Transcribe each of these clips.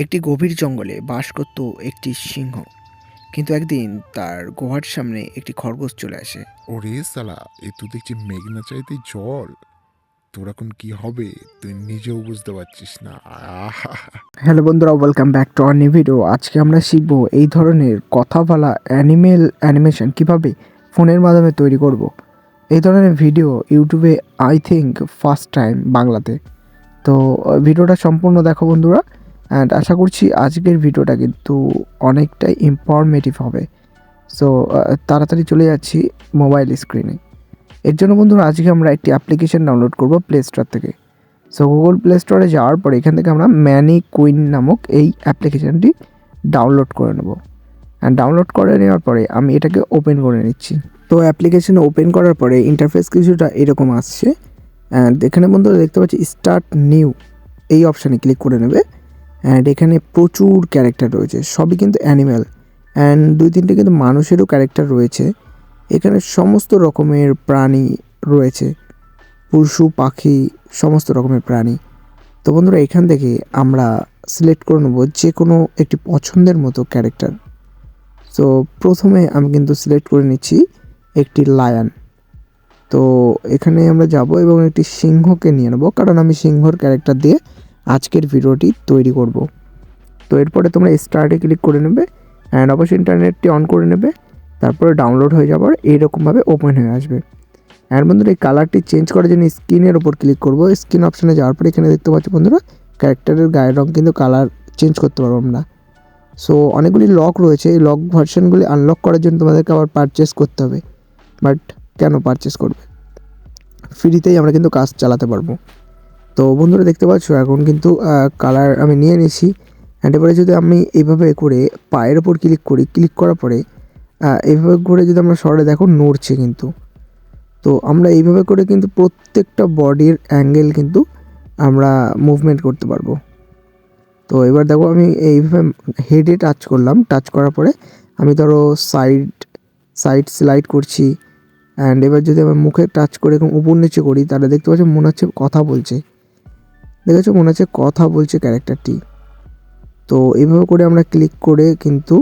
একটি গভীর জঙ্গলে বাস করত একটি সিংহ। কিন্তু একদিন তার গুহার সামনে একটি খরগোশ চলে আসে। ওরে শালা, এ তো দেখছি মেঘনা চাইতেই জল। তোর এখন কি হবে তুই নিজেও বুঝতে পারছিস না। হ্যালো বন্ধুরা, welcome back to our new video. আজকে আমরা শিখব এই ধরনের কথা বলা অ্যানিমেশন কিভাবে ফোনের মাধ্যমে তৈরি করব। এই ধরনের ভিডিও ইউটিউবে আই থিঙ্ক ফার্স্ট টাইম বাংলাতে। তো ভিডিওটা সম্পূর্ণ দেখো বন্ধুরা, অ্যান্ড আশা করছি আজকের ভিডিওটা কিন্তু অনেকটাই ইনফরমেটিভ হবে। সো তাড়াতাড়ি চলে যাচ্ছি মোবাইল স্ক্রিনে। এর জন্য বন্ধুরা আজকে আমরা একটি অ্যাপ্লিকেশন ডাউনলোড করব প্লে স্টোর থেকে। সো গুগল প্লে স্টোরে যাওয়ার পরে এখান থেকে আমরা ম্যানিকুইন নামক এই অ্যাপ্লিকেশানটি ডাউনলোড করে নেব। অ্যান্ড ডাউনলোড করে নেওয়ার পরে আমি এটাকে ওপেন করে নিচ্ছি। তো অ্যাপ্লিকেশান ওপেন করার পরে ইন্টারফেস কিছুটা এরকম আসছে। অ্যান্ড এখানে বন্ধুরা দেখতে পাচ্ছি স্টার্ট নিউ, এই অপশানে ক্লিক করে নেবে। অ্যান্ড এখানে প্রচুর ক্যারেক্টার রয়েছে, সবই কিন্তু অ্যানিম্যাল। অ্যান্ড 2-3টে কিন্তু মানুষেরও ক্যারেক্টার রয়েছে। এখানে সমস্ত রকমের প্রাণী রয়েছে, পশু পাখি, সমস্ত রকমের প্রাণী। তো বন্ধুরা এখান থেকে আমরা সিলেক্ট করে নেব যে কোনো একটি পছন্দের মতো ক্যারেক্টার। সো প্রথমে আমি কিন্তু সিলেক্ট করে নিচ্ছি একটি লায়ন। তো এখানে আমরা যাব এবং একটি সিংহকে নিয়ে নেব, কারণ আমি সিংহর ক্যারেক্টার দিয়ে আজকের ভিডিওটি তৈরি করব। তো এরপরে তোমরা স্টার্টে ক্লিক করে নেবে অ্যান্ড অবশ্যই ইন্টারনেটটি অন করে নেবে। তারপরে ডাউনলোড হয়ে যাওয়ার এইরকমভাবে ওপেন হয়ে আসবে। আর বন্ধুরা এই কালারটি চেঞ্জ করার জন্য স্ক্রিনের ওপর ক্লিক করব। স্ক্রিন অপশানে যাওয়ার পরে এখানে দেখতে পাচ্ছি বন্ধুরা ক্যারেক্টারের গায়ের রং কিন্তু কালার চেঞ্জ করতে পারবো আমরা। সো অনেকগুলি লক রয়েছে, এই লক ভার্সনগুলি আনলক করার জন্য তোমাদেরকে আবার পারচেস করতে হবে। বাট কেন পারচেস করবে, ফ্রিতেই আমরা কিন্তু কাজ চালাতে পারবো। তো বন্ধুরা দেখতে পাচ্ছ এখন কিন্তু কালার আমি নিয়ে নিয়েছি। অ্যান্ড এবারে যদি আমি এইভাবে করে পায়ের ওপর ক্লিক করি, ক্লিক করার পরে এইভাবে করে যদি আমরা সরে দেখো নড়ছে কিন্তু। তো আমরা এইভাবে করে কিন্তু প্রত্যেকটা বডির অ্যাঙ্গেল কিন্তু আমরা মুভমেন্ট করতে পারবো। তো এবার দেখো আমি এইভাবে হেডে টাচ করলাম, টাচ করার পরে আমি ধরো সাইড স্লাইড করছি। অ্যান্ড এবার যদি আমার মুখে টাচ করে এবং উপর নিচে করি তাহলে দেখতে পাচ্ছি মনে হচ্ছে কথা বলছে। দেখেছো, মনে হচ্ছে কথা বলছে ক্যারেক্টারটি। তো এইভাবে করে আমরা ক্লিক করে কিন্তু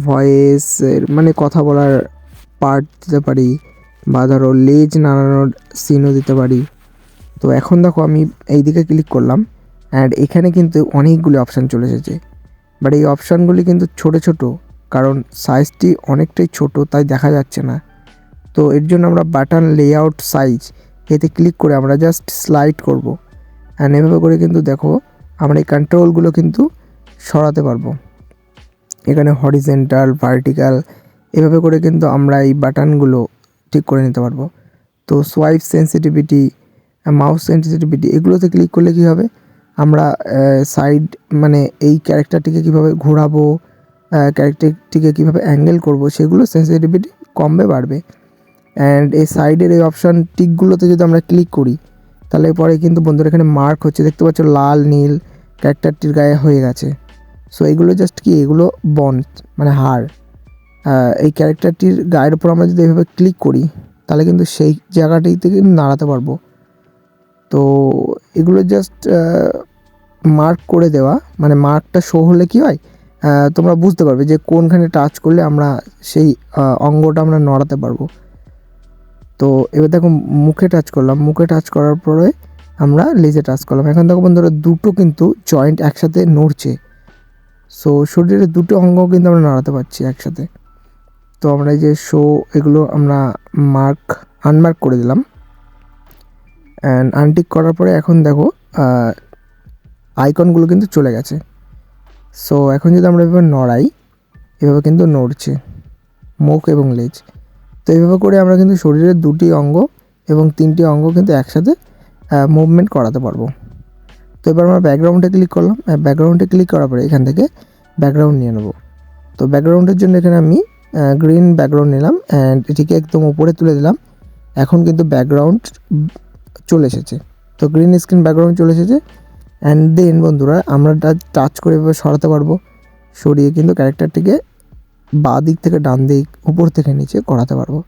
ভয়েসের মানে কথা বলার পার্ট দিতে পারি, বা ধরো লেজ নাড়ানোর সিনও দিতে পারি। তো এখন দেখো আমি এই দিকে ক্লিক করলাম অ্যান্ড এখানে কিন্তু অনেকগুলি অপশান চলে এসেছে। বাট এই অপশানগুলি কিন্তু ছোট ছোট, কারণ সাইজটি অনেকটাই ছোট, তাই দেখা যাচ্ছে না। তো এর জন্য আমরা বাটন লেআউট সাইজ এতে ক্লিক করে আমরা জাস্ট স্লাইড করব। অ্যান্ড এভাবে করে কিন্তু দেখো আমরা এই কন্ট্রোলগুলো কিন্তু সরাতে পারবো। এখানে হরিজেন্টাল, ভার্টিক্যাল, এভাবে করে কিন্তু আমরা এই বাটনগুলো ঠিক করে নিতে পারবো। তো সোয়াইপ সেন্সিটিভিটি, মাউস সেন্সিটিভিটি, এগুলোতে ক্লিক করলে কী হবে, আমরা সাইড মানে এই ক্যারেক্টারটিকে কীভাবে ঘোরাবো, ক্যারেক্টারটিকে কীভাবে অ্যাঙ্গেল করব, সেগুলো সেন্সিটিভিটি কমবে বাড়বে। অ্যান্ড এই সাইডের এই অপশান টিকগুলোতে যদি আমরা ক্লিক করি তাহলে পরে কিন্তু বন্ধুরা এখানে মার্ক হচ্ছে, দেখতে পাচ্ছ লাল নীল ক্যারেক্টারটির গায়ে হয়ে গেছে। সো এগুলো জাস্ট কি, এগুলো বন্ড মানে হাড়। এই ক্যারেক্টারটির গায়ের উপর আমরা যদি এভাবে ক্লিক করি তাহলে কিন্তু সেই জায়গাটি থেকে নাড়াতে পারবো। তো এগুলো জাস্ট মার্ক করে দেওয়া, মানে মার্কটা শো হলে কী হয় তোমরা বুঝতে পারবে যে কোনখানে টাচ করলে আমরা সেই অঙ্গটা আমরা নড়াতে পারবো। তো এবার দেখো মুখে টাচ করলাম, মুখে টাচ করার পরে আমরা লেজে টাচ করলাম। এখন দেখো বন্ধুরা দুটো কিন্তু জয়েন্ট একসাথে নড়ছে। সো শরীরের দুটো অঙ্গ কিন্তু আমরা নাড়াতে পারছি একসাথে। তো আমরা এই যে শো, এগুলো আমরা আনমার্ক করে দিলাম। অ্যান্ড আনটিক করার পরে এখন দেখো আইকনগুলো কিন্তু চলে গেছে। সো এখন যদি আমরা এভাবে নড়াই, এভাবে কিন্তু নড়ছে মুখ এবং লেজ। তো এইভাবে করে আমরা কিন্তু শরীরের দুটি অঙ্গ এবং 3টি অঙ্গ কিন্তু একসাথে মুভমেন্ট করাতে পারবো। তো এবার আমরা ব্যাকগ্রাউন্ডে ক্লিক করলাম। ব্যাকগ্রাউন্ডে ক্লিক করার পরে এখান থেকে ব্যাকগ্রাউন্ড নিয়ে নেব। তো ব্যাকগ্রাউন্ডের জন্য এখানে আমি গ্রিন ব্যাকগ্রাউন্ড নিলাম অ্যান্ড এটিকে একদম উপরে তুলে দিলাম। এখন কিন্তু ব্যাকগ্রাউন্ড চলে এসেছে। তো গ্রিন স্ক্রিন ব্যাকগ্রাউন্ড চলে এসেছে। অ্যান্ড দেন বন্ধুরা আমরা টাচ করে এভাবে সরাতে পারবো, সরিয়ে কিন্তু ক্যারেক্টারটিকে বাঁ দিক থেকে ডান দিক, উপর থেকে নিচে করাতে পারবো।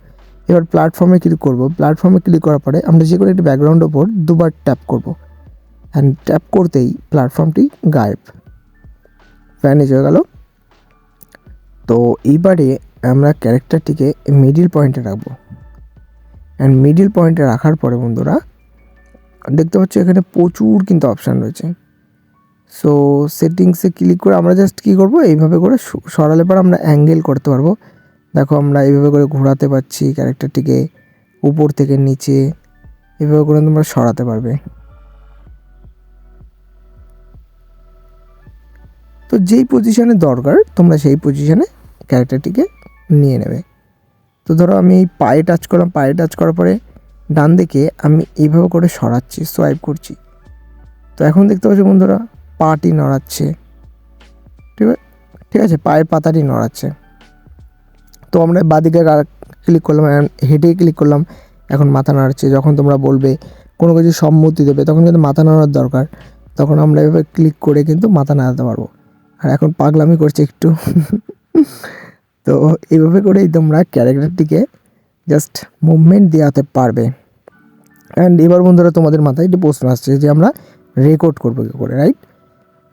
এবার প্ল্যাটফর্মে ক্লিক করব। প্ল্যাটফর্মে ক্লিক করার পরে আমরা যে কোনো একটি ব্যাকগ্রাউন্ডের ওপর দুবার ট্যাপ করব। অ্যান্ড ট্যাপ করতেই প্ল্যাটফর্মটি গায়েব। ভ্যানিশ হয়ে গেল। তো এইবারে আমরা ক্যারেক্টারটিকে মিডিল পয়েন্টে রাখবো। অ্যান্ড মিডিল পয়েন্টে রাখার পরে বন্ধুরা দেখতে পাচ্ছ এখানে প্রচুর কিন্তু অপশান রয়েছে। সো সেটিংসে ক্লিক করে আমরা জাস্ট কী করবো, এইভাবে করে সরালে পর আমরা অ্যাঙ্গেল করতে পারবো। দেখো আমরা এইভাবে করে ঘোরাতে পারছি ক্যারেক্টারটিকে, উপর থেকে নিচে এভাবে করে তোমরা সরাতে পারবে। তো যেই পজিশনে দরকার তোমরা সেই পজিশনে ক্যারেক্টারটিকে নিয়ে নেবে। তো ধরো আমি এই পায়ে টাচ করলাম, পায়ে টাচ করার পরে ডান দিকে আমি এইভাবে করে সরাচ্ছি, সোয়াইপ করছি। তো এখন দেখতে পাচ্ছি বন্ধুরা পাটি নড়াচ্ছে, ঠিক আছে, পায়ের পাতাটি নড়াচ্ছে। তো আমরা বাদিকে ক্লিক করলাম, হেঁটে ক্লিক করলাম, এখন মাথা নাড়াচ্ছে। যখন তোমরা বলবে কোনো কিছু সম্মতি দেবে তখন কিন্তু মাথা নাড়ার দরকার, তখন আমরা এভাবে ক্লিক করে কিন্তু মাথা নাড়াতে পারবো। আর এখন পাগলামি করছে একটু। তো এইভাবে করেই তোমরা ক্যারেক্টারটিকে জাস্ট মুভমেন্ট দেওয়াতে পারবে। অ্যান্ড এবার বন্ধুরা তোমাদের মাথায় একটি প্রশ্ন আসছে যে আমরা রেকর্ড করবো কী করে, রাইট?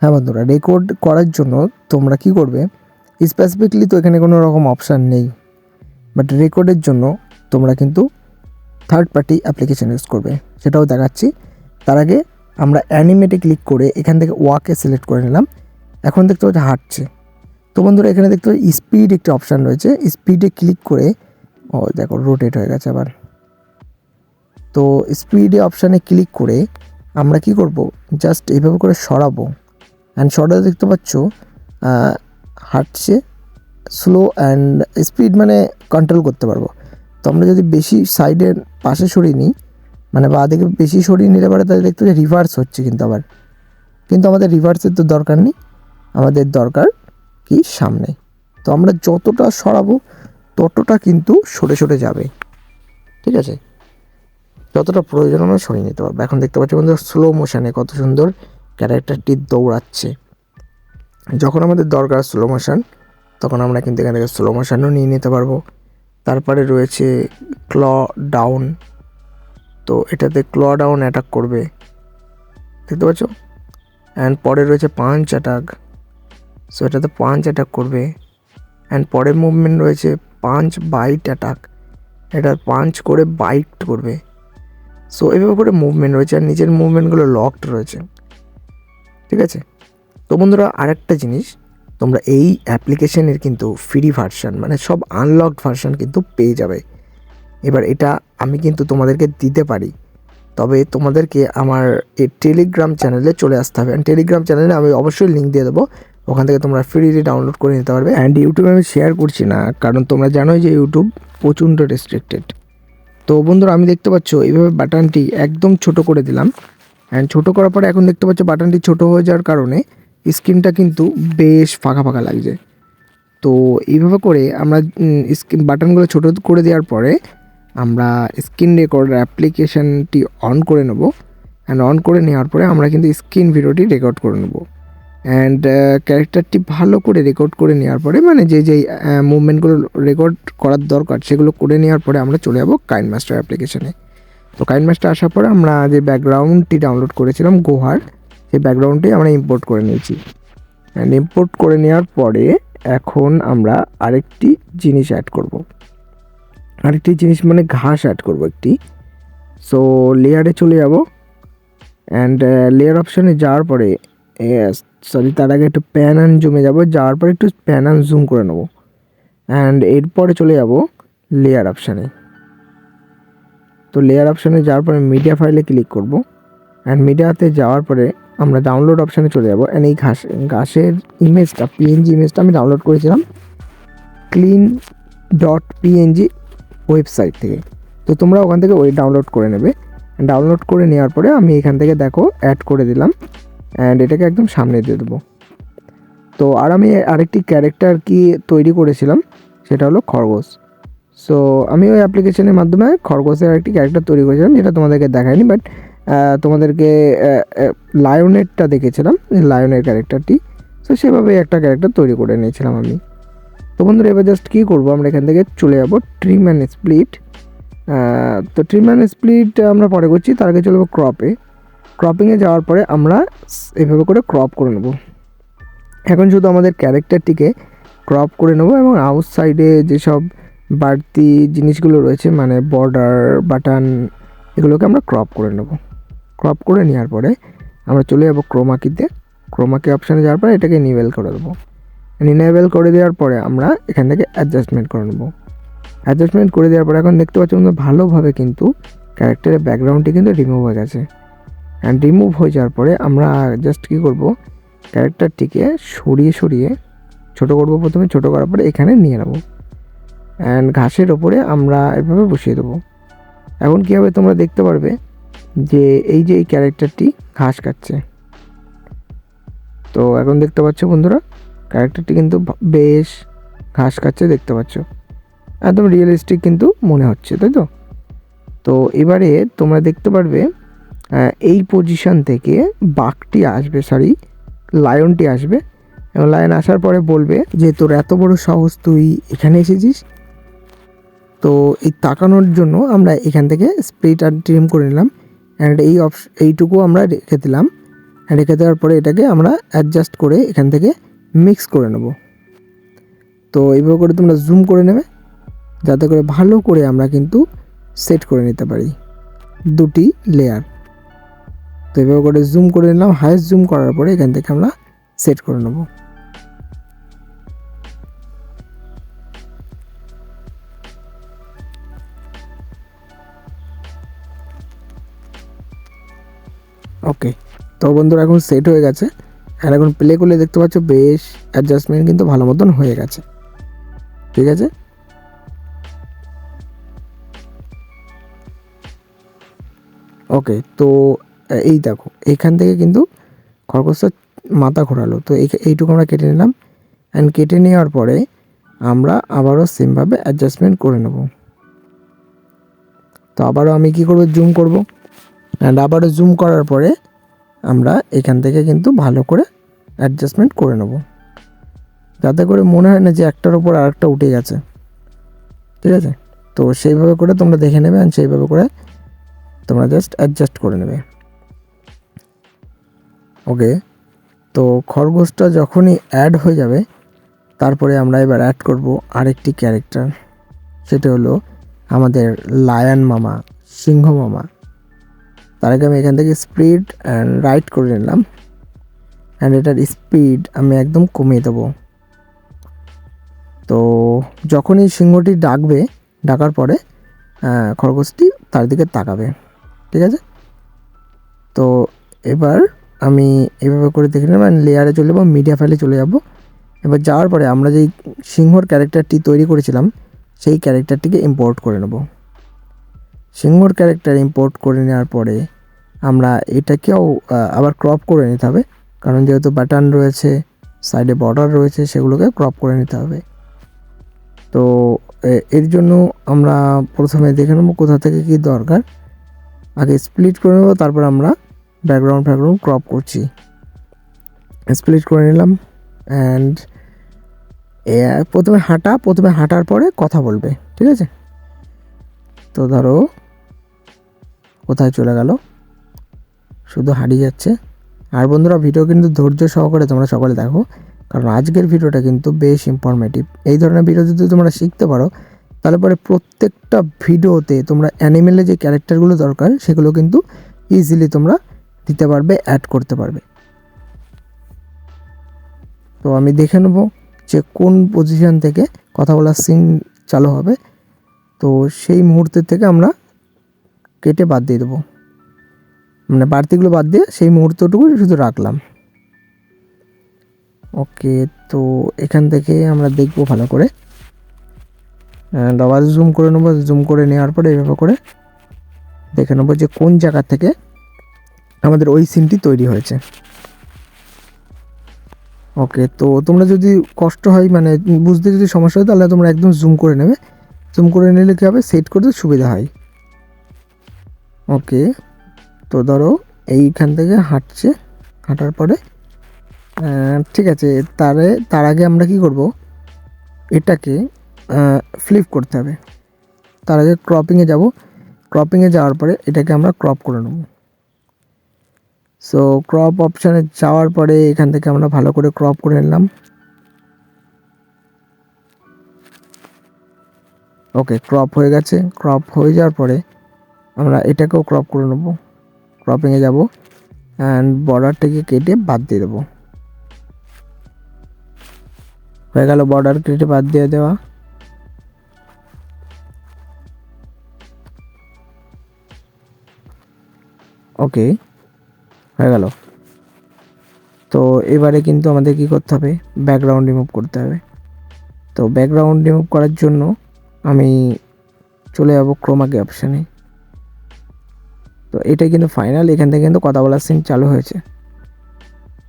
হ্যাঁ বন্ধুরা, রেকর্ড করার জন্য তোমরা কি করবে, স্পেসিফিকলি তো এখানে কোনো রকম অপশান নেই, বাট রেকর্ডের জন্য তোমরা কিন্তু থার্ড পার্টি অ্যাপ্লিকেশান ইউজ করবে, সেটাও দেখাচ্ছি। তার আগে আমরা অ্যানিমেটে ক্লিক করে এখান থেকে ওয়াকে সিলেক্ট করে নিলাম। এখন দেখতে পাচ্ছি হাঁটছে। তো বন্ধুরা এখানে দেখতে পাচ্ছি স্পিড একটি অপশান রয়েছে, স্পিডে ক্লিক করে দেখো রোটেট হয়ে গেছে আবার। তো স্পিডে অপশানে ক্লিক করে আমরা কি করব, জাস্ট এইভাবে করে সরাবো। অ্যান্ড সরাতে দেখতে পাচ্ছ হাঁটছে, স্লো অ্যান্ড স্পিড মানে কন্ট্রোল করতে পারবো। তো আমরা যদি বেশি সাইডের পাশে সরিয়ে নিই, মানে বা দিকে বেশি সরিয়ে নিতে পারে, তাহলে দেখতে পাচ্ছি রিভার্স হচ্ছে কিন্তু আবার। কিন্তু আমাদের রিভার্সের তো দরকার নেই, আমাদের দরকার কি সামনে। তো আমরা যতটা সরাবো ততটা কিন্তু সরে সরে যাবে, ঠিক আছে, যতটা প্রয়োজন আমরা সরিয়ে নিতে পারবো। এখন দেখতে পাচ্ছি বন্ধু স্লো মোশনে কত সুন্দর ক্যারেক্টারটি দৌড়াচ্ছে। যখন আমাদের দরকার স্লো মোশন তখন আমরা কিন্তু এখান থেকে স্লো মোশনও নিয়ে নিতে পারবো। তারপরে রয়েছে ক্ল ডাউন, তো এটাতে ক্ল ডাউন অ্যাটাক করবে, দেখতে পাচ্ছ। অ্যান্ড পরে রয়েছে পাঞ্চ অ্যাটাক, সো এটাতে পাঞ্চ অ্যাটাক করবে। অ্যান্ড পরের মুভমেন্ট রয়েছে পাঞ্চ বাইট অ্যাটাক, এটা পাঞ্চ করে বাইট করবে। সো এভাবে করে মুভমেন্ট রয়েছে, আর নিচের মুভমেন্টগুলো লকড রয়েছে, ঠিক আছে। তো বন্ধুরা আরেকটা জিনিস, তোমরা এই অ্যাপ্লিকেশনের কিন্তু ফ্রি ভার্সান মানে সব আনলকড ভার্সান কিন্তু পেয়ে যাবে। এবার এটা আমি কিন্তু তোমাদেরকে দিতে পারি, তবে তোমাদেরকে আমার এই টেলিগ্রাম চ্যানেলে চলে আসতে হবে। অ্যান্ড টেলিগ্রাম চ্যানেলে আমি অবশ্যই লিঙ্ক দিয়ে দেবো, ওখান থেকে তোমরা ফ্রিলি ডাউনলোড করে নিতে পারবে। অ্যান্ড ইউটিউবে আমি শেয়ার করছি না, কারণ তোমরা জানোই যে ইউটিউব প্রচণ্ড রেস্ট্রিক্টেড। তো বন্ধুরা আমি দেখতে পাচ্ছ এইভাবে বাটনটি একদম ছোট করে দিলাম। অ্যান্ড ছোটো করার পরে এখন দেখতে পাচ্ছ বাটনটি ছোট হয়ে যাওয়ার কারণে স্ক্রিনটা কিন্তু বেশ ফাঁকা ফাঁকা লাগছে। তো এইভাবে করে আমরা স্ক্রিন বাটনগুলো ছোটো করে দেওয়ার পরে আমরা স্ক্রিন রেকর্ডার অ্যাপ্লিকেশানটি অন করে নেব। অ্যান্ড অন করে নেওয়ার পরে আমরা কিন্তু স্ক্রিন ভিডিওটি রেকর্ড করে নেব। অ্যান্ড ক্যারেক্টারটি ভালো করে রেকর্ড করে নেওয়ার পরে মানে যেই মুভমেন্টগুলো রেকর্ড করার দরকার সেগুলো করে নেওয়ার পরে আমরা চলে যাব কাইনমাস্টার অ্যাপ্লিকেশানে। তো কাইনমাস্টার আসার পরে আমরা যে ব্যাকগ্রাউন্ডটি ডাউনলোড করেছিলাম গোহার, সেই ব্যাকগ্রাউন্ডটি আমরা ইম্পোর্ট করে নিয়েছি। অ্যান্ড ইম্পোর্ট করে নেওয়ার পরে এখন আমরা আরেকটি জিনিস অ্যাড করব, আরেকটি জিনিস মানে ঘাস অ্যাড করব একটি। সো লেয়ারে চলে যাব। অ্যান্ড লেয়ার অপশানে যাওয়ার পরে তার আগে একটু প্যান অ্যান্ড জুমে যাব, যাওয়ার পরে একটু প্যান অ্যান্ড জুম করে নেব। অ্যান্ড এরপরে চলে যাব লেয়ার অপশানে। তো লেয়ার অপশানে যাওয়ার পরে মিডিয়া ফাইলে ক্লিক করব। অ্যান্ড মিডিয়াতে যাওয়ার পরে আমরা ডাউনলোড অপশানে চলে যাব। অ্যান্ড এই ঘাসের ইমেজটা পিএনজি ইমেজটা আমি ডাউনলোড করেছিলাম clean.png ওয়েবসাইট থেকে। তো তোমরা ওখান থেকে ওই ডাউনলোড করে নেবে। ডাউনলোড করে নেওয়ার পরে আমি এখান থেকে দেখো অ্যাড করে দিলাম। অ্যান্ড এটাকে একদম সামনে দিয়ে দেবো। তো আর আমি আরেকটি ক্যারেক্টার কি তৈরি করেছিলাম, সেটা হলো খরগোশ। সো আমি ওই অ্যাপ্লিকেশনের মাধ্যমে খরগোশের আরেকটি ক্যারেক্টার তৈরি করেছিলাম, যেটা তোমাদেরকে দেখায়নি, বাট তোমাদেরকে লায়নেরটা দেখেছিলাম, লায়নের ক্যারেক্টারটি। সো সেভাবেই একটা ক্যারেক্টার তৈরি করে নিয়েছিলাম আমি। তো বন্ধুরা এবার জাস্ট কী করবো, আমরা এখান থেকে চলে যাবো ট্রিম অ্যান্ড স্প্লিট। তো ট্রিম অ্যান্ড স্প্লিট আমরা পরে করছি, তার আগে চলে যাবো ক্রপে। ক্রপিংয়ে যাওয়ার পরে আমরা এভাবে করে ক্রপ করে নেব। এখন শুধু আমাদের ক্যারেক্টারটিকে ক্রপ করে নেবো এবং আউটসাইডে যেসব বাড়তি জিনিসগুলো রয়েছে মানে বর্ডার বাটন এগুলোকে আমরা ক্রপ করে নেব। ক্রপ করে নেওয়ার পরে আমরা চলে যাবো ক্রোমাকিতে। ক্রোমাকি অপশানে যাওয়ার পরে এটাকে নিভেল করে দেবো। নিনেবেল করে দেওয়ার পরে আমরা এখান থেকে অ্যাডজাস্টমেন্ট করে নেব। অ্যাডজাস্টমেন্ট করে দেওয়ার পরে এখন দেখতে পাচ্ছি আমরা ভালোভাবে কিন্তু ক্যারেক্টারের ব্যাকগ্রাউন্ডটি কিন্তু রিমুভ হয়ে গেছে। অ্যান্ড রিমুভ হয়ে যাওয়ার পরে আমরা জাস্ট কী করব, ক্যারেক্টারটিকে সরিয়ে সরিয়ে ছোটো করবো। প্রথমে ছোটো করার পরে এখানে নিয়ে নেব অ্যান্ড ঘাসের ওপরে আমরা এভাবে বসিয়ে দেবো। এখন কী হবে তোমরা দেখতে পারবে যে এই ক্যারেক্টারটি ঘাস কাটছে। তো এখন দেখতে পাচ্ছ বন্ধুরা ক্যারেক্টারটি কিন্তু বেশ ঘাস খাচ্ছে, দেখতে পাচ্ছ একদম রিয়েলিস্টিক কিন্তু মনে হচ্ছে, তাই তো? তো এবারে তোমরা দেখতে পারবে এই পজিশন থেকে বাঘটি আসবে, লায়নটি আসবে এবং লায়ন আসার পরে বলবে যে তোর এত বড় সাহস, তুই এখানে এসেছিস। তো এই তাকানোর জন্য আমরা এখান থেকে স্প্লিট আর ট্রিম করে নিলাম অ্যান্ড এইটুকু আমরা রেখে দিলাম। রেখে দেওয়ার পরে এটাকে আমরা অ্যাডজাস্ট করে এখান থেকে মিক্স করে নেব। তো এইভাবে করে তোমরা জুম করে নেবে যাতে করে ভালো করে আমরা কিন্তু সেট করে নিতে পারি দুটি লেয়ার। তো এইভাবে করে জুম করে নিলাম। হাইস্ট জুম করার পরে এখান থেকে আমরা সেট করে নেব। ওকে, তো বন্ধুরা এখন সেট হয়ে গেছে। আর এখন প্লে করলে দেখতে পাচ্ছ বেশ অ্যাডজাস্টমেন্ট কিন্তু ভালো মতন হয়ে গেছে। ঠিক আছে, ওকে। তো এই দেখো এখান থেকে কিন্তু খরগোশটা মাথা ঘোরালো। তো এইটুকু আমরা কেটে নিলাম অ্যান্ড কেটে নেওয়ার পরে আমরা আবারও সেমভাবে অ্যাডজাস্টমেন্ট করে নেব। তো আবারও আমি কি করব, জুম করব অ্যান্ড আবারও জুম করার পরে আমরা এখান থেকে কিন্তু ভালো করে অ্যাডজাস্টমেন্ট করে নেব যাতে করে মনে হয় না যে একটার ওপর আরেকটা উঠে গেছে। ঠিক আছে, তো সেইভাবে করে তোমরা দেখে নেবে অ্যান্ড সেইভাবে করে তোমরা জাস্ট অ্যাডজাস্ট করে নেবে। ওকে, তো খরগোশটা যখনই অ্যাড হয়ে যাবে তারপরে আমরা এবার অ্যাড করব আরেকটি ক্যারেক্টার, সেটা হলো আমাদের লায়ন মামা, সিংহ মামা। তার আগে আমি এখান থেকে স্পিড অ্যান্ড রাইট করে নিলাম অ্যান্ড এটার স্পিড আমি একদম কমিয়ে দেবো। তো যখনই সিংহটি ডাকার পরে খরগোশটি তার দিকে তাকাবে। ঠিক আছে, তো এবার আমি এইভাবে করে দেখে নেব, লেয়ারে চলে যাবো, মিডিয়া ফাইলে চলে যাব। এবার যাওয়ার পরে আমরা যেই সিংহর ক্যারেক্টারটি তৈরি করেছিলাম সেই ক্যারেক্টারটিকে ইম্পোর্ট করে নেব। সিংহর ক্যারেক্টার ইম্পোর্ট করে নেওয়ার পরে আমরা এটাকেও আবার ক্রপ করে নিতে হবে, কারণ যেহেতু বাটন রয়েছে, সাইডে বর্ডার রয়েছে, সেগুলোকে ক্রপ করে নিতে হবে। তো এর জন্য আমরা প্রথমে দেখে নেব কোথা থেকে কী দরকার। আগে স্প্লিট করে নেব, তারপর আমরা ব্যাকগ্রাউন্ড ক্রপ করছি। স্প্লিট করে নিলাম অ্যান্ড প্রথমে হাঁটার পরে কথা বলবে। ঠিক আছে, তো ধরো কোথায় চলে গেল, শুধু হারিয়ে যাচ্ছে। আর বন্ধুরা ভিডিও কিন্তু ধৈর্য সহকারে তোমরা সকলে দেখো, কারণ আজকের ভিডিওটা কিন্তু বেশ ইনফরমেটিভ। এই ধরনের ভিডিও যদি তোমরা শিখতে পারো তাহলে পরে প্রত্যেকটা ভিডিওতে তোমরা অ্যানিমেলে যে ক্যারেক্টারগুলো দরকার সেগুলো কিন্তু ইজিলি তোমরা দিতে পারবে, অ্যাড করতে পারবে। তো আমি দেখে নেব যে কোন পজিশন থেকে কথা বলার সিন চালু হবে। তো সেই মুহূর্তের থেকে আমরা কেটে বাদ দিয়ে দেবো, মানে বাড়তিগুলো বাদ দিয়ে সেই মুহূর্তটুকু শুধু রাখলাম। ওকে, তো এখান থেকে আমরা দেখবো ভালো করে আবার জুম করে নেবো। জুম করে নেওয়ার পরে এইভাবে করে দেখে নেবো যে কোন জায়গা থেকে আমাদের ওই সিনটি তৈরি হয়েছে। ওকে, তো তোমরা যদি কষ্ট হয় মানে বুঝতে যদি সমস্যা হয় তাহলে তোমরা একদম জুম করে নেবে। জুম করে নিলে কী হবে, সেট করতে সুবিধা হয়। ওকে, তো ধরো এইখান থেকে হাঁটার পরে ঠিক আছে, তার আগে আমরা কি করব, এটাকে ফ্লিপ করতে হবে। তার আগে ক্রপিংয়ে যাব। ক্রপিংয়ে যাওয়ার পরে এটাকে আমরা ক্রপ করে নেব। সো ক্রপ অপশানে যাওয়ার পরে এখান থেকে আমরা ভালো করে ক্রপ করে নিলাম। ওকে, ক্রপ হয়ে গেছে। ক্রপ হয়ে যাওয়ার পরে আমরা এটাকেও ক্রপ করে নেব। ক্রপিংয়ে যাব অ্যান্ড বর্ডারটাকে কেটে বাদ দিয়ে দেবো। হয়ে গেল বর্ডার কেটে বাদ দিয়ে দেওয়া। ওকে, হয়ে গেল। তো এবারে কিন্তু আমাদের কি করতে হবে, ব্যাকগ্রাউন্ড রিমুভ করতে হবে। তো ব্যাকগ্রাউন্ড রিমুভ করার জন্য আমি চলে যাব ক্রোমাকে অপশানে। তো এটা কিন্তু ফাইনাল, এখান থেকে কিন্তু কথা বলার সিন চালু হয়েছে।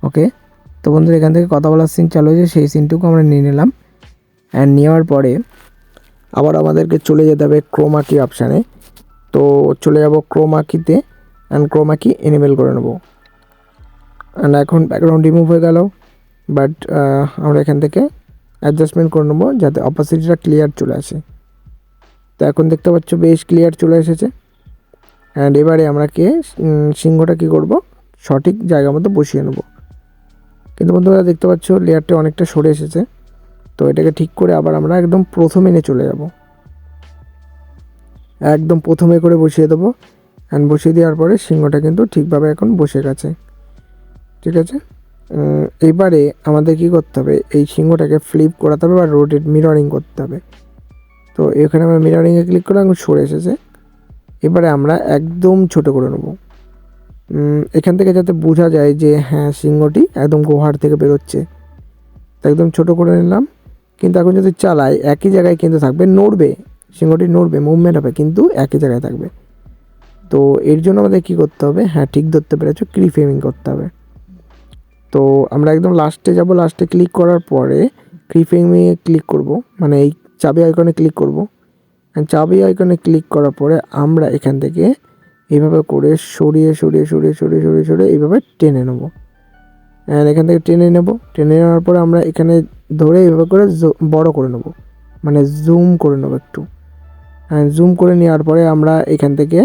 ওকে, তো বন্ধুরা এখান থেকে কথা বলার সিন চালু হয়েছে, সেই সিনটুকু আমরা নিয়ে নিলাম। অ্যান্ড নেওয়ার পরে আবার আমাদেরকে চলে যেতে হবে ক্রোমা কি অপশানে। তো চলে যাব ক্রোমা কিতে অ্যান্ড ক্রোমা কি এনেবেল করে নেব। অ্যান্ড এখন ব্যাকগ্রাউন্ড রিমুভ হয়ে গেল, বাট আমরা এখান থেকে অ্যাডজাস্টমেন্ট করে নেবো যাতে অপাসিটিটা ক্লিয়ার চলে আসে। তো এখন দেখতে পাচ্ছ বেশ ক্লিয়ার চলে এসেছে। অ্যান্ড এবারে আমরা সিংহটা কী করব, সঠিক জায়গা মতো বসিয়ে নেব। কিন্তু বন্ধুরা দেখতে পাচ্ছ লেয়ারটা অনেকটা সরে এসেছে। তো এটাকে ঠিক করে আবার আমরা একদম প্রথমে নিয়ে চলে যাব, একদম প্রথমে করে বসিয়ে দেবো। অ্যান্ড বসিয়ে দেওয়ার পরে সিংহটা কিন্তু ঠিকভাবে এখন বসে গেছে। ঠিক আছে, এবারে আমাদের কী করতে হবে, এই সিংহটাকে ফ্লিপ করাতে হবে বা রোটেট মিররিং করতে হবে। তো এখানে আমরা মিররিংয়ে ক্লিক করে এখন সরে এসেছে। এবারে আমরা একদম ছোট করে নেব, এখান থেকে যাতে বোঝা যায় যে হ্যাঁ সিংহটি একদম গুহার থেকে বেরোচ্ছে। তো একদম ছোট করে নিলাম। কিন্তু এখন যদি চালাই একই জায়গায় কিন্তু থাকবে, নড়বে, সিংহটি নড়বে, মুভমেন্ট হবে, কিন্তু একই জায়গায় থাকবে। তো এর জন্য আমাদের কী করতে হবে, হ্যাঁ ঠিক ধরতে পেরেছো, ফ্রেমিং করতে হবে। তো আমরা একদম লাস্টে যাব, লাস্টে ক্লিক করার পরে ফ্রেমিংয়ে ক্লিক করব, মানে এই চাবি আইকনে ক্লিক করব। চাবি আইকনে ক্লিক করার পরে আমরা এখান থেকে এইভাবে করে সরিয়ে সরিয়ে সরিয়ে সরিয়ে সরিয়ে সরিয়ে এইভাবে টেনে নেব। অ্যান্ড এখান থেকে টেনে নেওয়ার পরে আমরা এখানে ধরে এইভাবে করে বড় করে নেব, মানে জুম করে নেব একটু। অ্যান্ড জুম করে নেওয়ার পরে আমরা এখান থেকে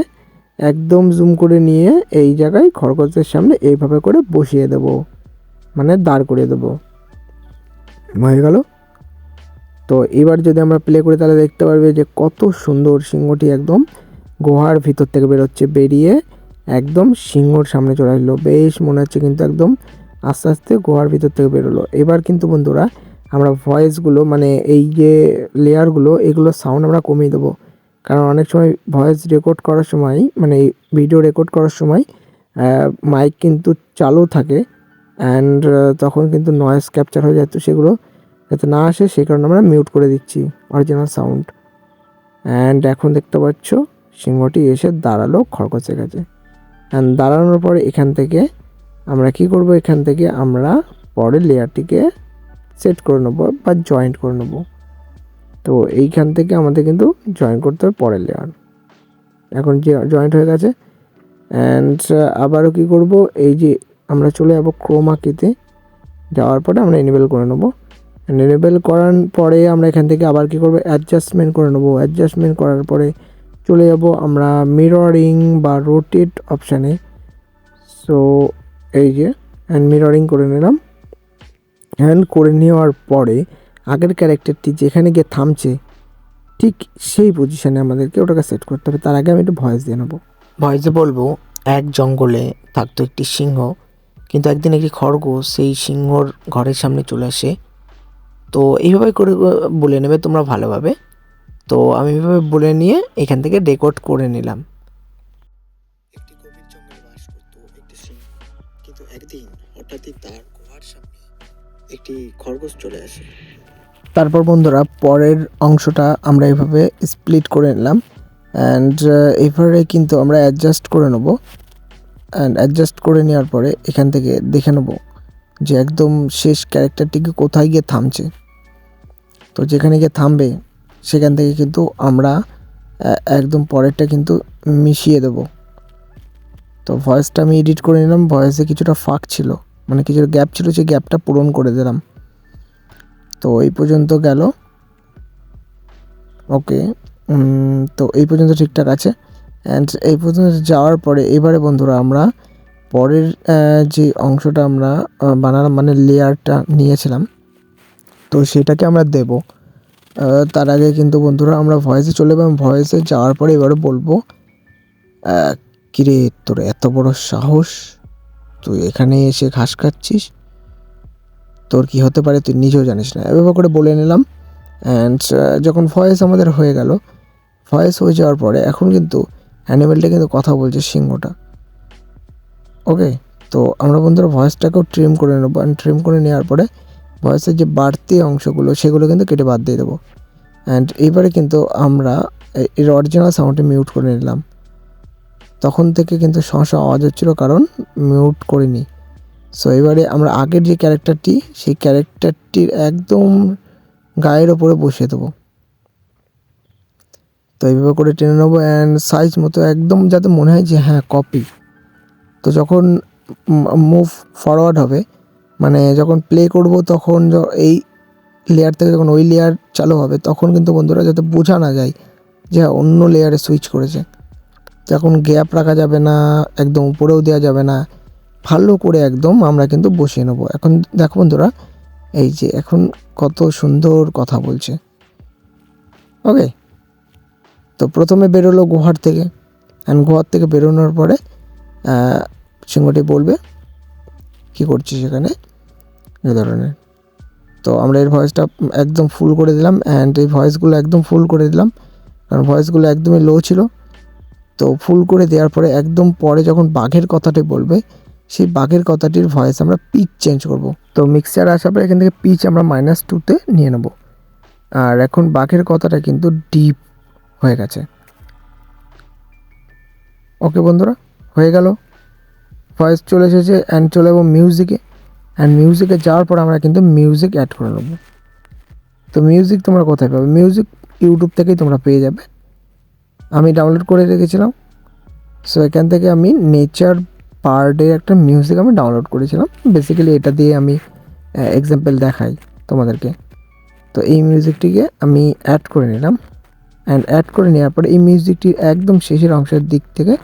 একদম জুম করে নিয়ে এই জায়গায় খরগোশের সামনে এইভাবে করে বসিয়ে দেব, মানে দাঁড় করিয়ে দেবো। হয়ে গেল। তো এবার যদি আমরা প্লে করি তাহলে দেখতে পারবে যে কত সুন্দর সিংহটি একদম গুহার ভিতর থেকে বেরোচ্ছে, বেরিয়ে একদম সিংহর সামনে চলে আসলো। বেশ মনে হচ্ছে কিন্তু একদম আস্তে আস্তে গুহার ভিতর থেকে বেরোলো। এবার কিন্তু বন্ধুরা আমরা ভয়েসগুলো, মানে এই যে লেয়ারগুলো, এগুলো সাউন্ড আমরা কমিয়ে দেবো। কারণ অনেক সময় ভয়েস রেকর্ড করার সময়, মানে ভিডিও রেকর্ড করার সময় মাইক কিন্তু চালু থাকে অ্যান্ড তখন কিন্তু নয়েজ ক্যাপচার হয়ে যায়। তো সেগুলো যাতে না আসে সেই কারণে আমরা মিউট করে দিচ্ছি অরিজিনাল সাউন্ড। অ্যান্ড এখন দেখতে পাচ্ছ সিংহটি এসে দাঁড়ালো খরগোশের কাছে। অ্যান্ড দাঁড়ানোর পরে এখান থেকে আমরা কি করব, এখান থেকে আমরা পরের লেয়ারটিকে সেট করে নেবো বা জয়েন্ট করে নেবো। তো এইখান থেকে আমাদের কিন্তু জয়েন করতে হবে পরের লেয়ার। এখন যে জয়েন্ট হয়ে গেছে। অ্যান্ড আবারও কী করব, এই যে আমরা চলে যাব ক্রোমা কিতে, যাওয়ার পরে আমরা এনেবেল করে নেবো। এনেবেল করার পরে আমরা এখান থেকে আবার কী করবো, অ্যাডজাস্টমেন্ট করে নেবো। অ্যাডজাস্টমেন্ট করার পরে চলে যাব আমরা মিররিং বা রোটেট অপশানে। সো এই যে মিররিং করে নিলাম। হ্যান্ড করে নেওয়ার পরে আগের ক্যারেক্টারটি যেখানে গিয়ে থামছে ঠিক সেই পজিশানে আমাদেরকে ওটাকে সেট করতে হবে। তার আগে আমি একটু ভয়েস দিয়ে নেবো। ভয়েসে বলবো, এক জঙ্গলে থাকতো একটি সিংহ, কিন্তু একদিন একটি খরগোশ সেই সিংহর ঘরের সামনে চলে আসে। তো এইভাবে করে বলে নেবে তোমরা ভালোভাবে। তো আমি এইভাবে বলে নিয়ে এখান থেকে রেকর্ড করে নিলাম। একটি গভীর জঙ্গলে বাস করত একটি সিংহ, কিন্তু একদিন হঠাৎই তার গুহার সামনে একটি খরগোশ চলে আসে। তারপর বন্ধুরা পরের অংশটা আমরা এইভাবে স্প্লিট করে নিলাম। অ্যান্ড এইভাবে কিন্তু আমরা অ্যাডজাস্ট করে নেবো। অ্যান্ড অ্যাডজাস্ট করে নেওয়ার পরে এখান থেকে দেখে নেবো যে একদম শেষ ক্যারেক্টারটিকে কোথায় গিয়ে থামছে। তো যেখানে গিয়ে থামবে সেখান থেকে কিন্তু আমরা একদম পরেরটা কিন্তু মিশিয়ে দেবো। তো ভয়েসটা আমি এডিট করে নিলাম, ভয়েসে কিছুটা ফাঁক ছিল, মানে কিছুটা গ্যাপ ছিল, সেই গ্যাপটা পূরণ করে দিলাম। তো এই পর্যন্ত গেল। ওকে, তো এই পর্যন্ত ঠিকঠাক আছে। অ্যান্ড এই পর্যন্ত যাওয়ার পরে এবারে বন্ধুরা আমরা পরের যে অংশটা আমরা বানালাম মানে লেয়ারটা নিয়েছিলাম, তো সেটাকে আমরা দেব। তার আগে কিন্তু বন্ধুরা আমরা ভয়েসে চলে যাবো। ভয়েসে যাওয়ার পরে এবারে বলবো, কিরে তোর এত বড় সাহস, তুই এখানে এসে ঘাস খাচ্ছিস, তোর কি হতে পারে তুই নিজেও জানিস না, এভাবে করে বলে নিলাম। অ্যান্ড যখন ভয়েস আমাদের হয়ে গেল, ভয়েস হয়ে যাওয়ার পরে এখন কিন্তু অ্যানিমেলটা কিন্তু কথা বলছে, সিংহটা। ওকে, তো আমরা বন্ধুরা ভয়েসটাকেও ট্রিম করে নেবো। অ্যান্ড ট্রিম করে নেওয়ার পরে ভয়েসের যে বাড়তি অংশগুলো সেগুলো কিন্তু কেটে বাদ দিয়ে দেবো। অ্যান্ড এইবারে কিন্তু আমরা এর অরিজিনাল সাউন্ডটি মিউট করে নিলাম। তখন থেকে কিন্তু সমস্যা আওয়াজ হচ্ছিলো কারণ মিউট করিনি। সো এবারে আমরা আগের যে ক্যারেক্টারটি, সেই ক্যারেক্টারটির একদম গায়ের ওপরে বসিয়ে দেবো। তো এইভাবে করে টেনে নেবো অ্যান্ড সাইজ মতো একদম যাতে মনে হয় যে হ্যাঁ কপি। তো যখন মুভ ফরওয়ার্ড হবে, মানে যখন প্লে করব তখন এই লেয়ার থেকে যখন ওই লেয়ার চালু হবে, তখন কিন্তু বন্ধুরা যাতে বোঝা না যায় যে অন্য লেয়ারে সুইচ করেছে। যখন গ্যাপ রাখা যাবে না, একদম উপরেও দেওয়া যাবে না, ভালো করে একদম আমরা কিন্তু বসিয়ে নেবো। এখন দেখো বন্ধুরা, এই যে এখন কত সুন্দর কথা বলছে। ওকে, তো প্রথমে বেরোলো গুহার থেকে, অ্যান্ড গুহার থেকে বেরোনোর পরে সিংহটি বলবে কী করছিস সেখানে, এই ধরনের। তো আমরা এর ভয়েসটা একদম ফুল করে দিলাম, অ্যান্ড এই ভয়েসগুলো একদম ফুল করে দিলাম কারণ ভয়েসগুলো একদমই লো ছিল। তো ফুল করে দেওয়ার পরে একদম পরে যখন বাঘের কথাটি বলবে, সেই বাঘের কথাটির ভয়েস আমরা পিচ চেঞ্জ করব। তো মিক্সচার আসার পরে এখান থেকে পিচ আমরা -2-তে নিয়ে নেব। আর এখন বাঘের কথাটা কিন্তু ডিপ হয়ে গেছে। ওকে বন্ধুরা, হয়ে গেল, ভয়েস চলে এসেছে। অ্যান্ড চলে যাবো মিউজিকে। অ্যান্ড মিউজিকে যাওয়ার পর আমরা কিন্তু মিউজিক অ্যাড করে নেবো। তো মিউজিক তোমরা কোথায় পাবে? মিউজিক ইউটিউব থেকেই তোমরা পেয়ে যাবে। আমি ডাউনলোড করে রেখেছিলাম। সো এখান থেকে আমি নেচার বার্ডের একটা মিউজিক আমি ডাউনলোড করেছিলাম। বেসিক্যালি এটা দিয়ে আমি এক্সাম্পল দেখাই তোমাদেরকে। তো এই মিউজিকটিকে আমি অ্যাড করে নিলাম। অ্যান্ড অ্যাড করে নেওয়ার পরে এই মিউজিকটির একদম শেষের অংশের দিক থেকে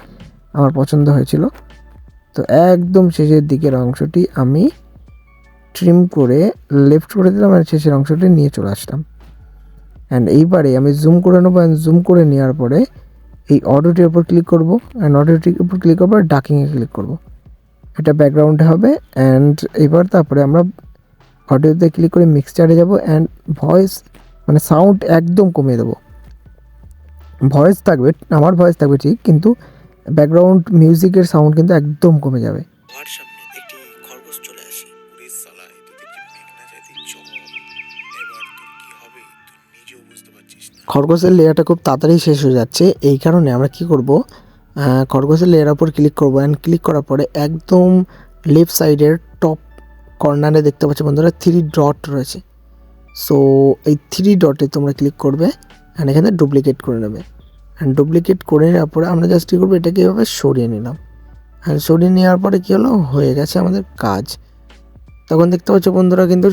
আমার পছন্দ হয়েছিল। তো একদম শেষের দিকের অংশটি আমি ট্রিম করে লেফট করে দিলাম, আর শেষের অংশটি নিয়ে চলে আসলাম। অ্যান্ড এইবারে আমি জুম করে নেবো। অ্যান্ড জুম করে নেওয়ার পরে এই অডিওটির উপর ক্লিক করব। অ্যান্ড অডিওটির উপর ক্লিক করবো, আর ডাকিংয়ে ক্লিক করব। এটা ব্যাকগ্রাউন্ডে হবে। অ্যান্ড এবার তারপরে আমরা অডিওতে ক্লিক করে মিক্সচারে যাব। অ্যান্ড ভয়েস মানে সাউন্ড একদম কমিয়ে দেবো। ভয়েস থাকবে, আমার ভয়েস থাকবে ঠিক, কিন্তু ব্যাকগ্রাউন্ড মিউজিকের সাউন্ড কিন্তু একদম কমে যাবে। গুহার সামনে একটি খরগোশ চলে আসে। ওরে সালা, এ তো দেখছি মেঘনা চাইতে জল। এবার তোর কি হবে তুই নিজেও বুঝতে পারছিস না। খরগোশের লেয়ারটা খুব তাড়াতাড়ি শেষ হয়ে যাচ্ছে, এই কারণে আমরা কি করব, খরগোশের লেয়ারের উপর ক্লিক করব। অ্যান্ড ক্লিক করার পরে একদম লেফট সাইডের টপ কর্নারে দেখতে পাচ্ছ বন্ধুরা 3 ডট রয়েছে। সো এই 3 ডটে তোমরা ক্লিক করবে, অ্যান্ড এখানে ডুপ্লিকেট করে নেবে। অ্যান্ড ডুপ্লিকেট করে নেওয়ার পরে আমরা জাস্ট কী করবো, এটাকে এভাবে সরিয়ে নিলাম। আর সরিয়ে নেওয়ার পরে কী হলো, হয়ে গেছে আমাদের কাজ। তখন দেখতে পাচ্ছ বন্ধুরা কিন্তু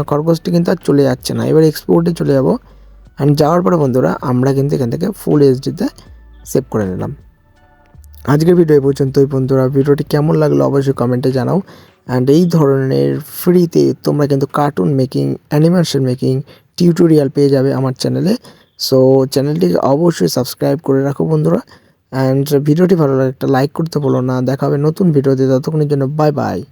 খরগোশটি কিন্তু আর চলে যাচ্ছে না। এবার এক্সপোর্টে চলে যাব। অ্যান্ড যাওয়ার পরে বন্ধুরা আমরা কিন্তু এখান থেকে ফুল এইচডিতে সেভ করে নিলাম। আজকের ভিডিও এই পর্যন্তই বন্ধুরা। ভিডিওটি কেমন লাগলো অবশ্যই কমেন্টে জানাও। অ্যান্ড এই ধরনের ফ্রিতে তোমরা কিন্তু cartoon making, animation making tutorial পেয়ে যাবে আমার চ্যানেলে। সো চ্যানেলটিকে অবশ্যই সাবস্ক্রাইব করে রাখো বন্ধুরা। অ্যান্ড ভিডিওটি ভালো লাগে একটা লাইক করতে ভুলো না। দেখা হবে নতুন ভিডিওতে, ততক্ষণের জন্য বাই বাই।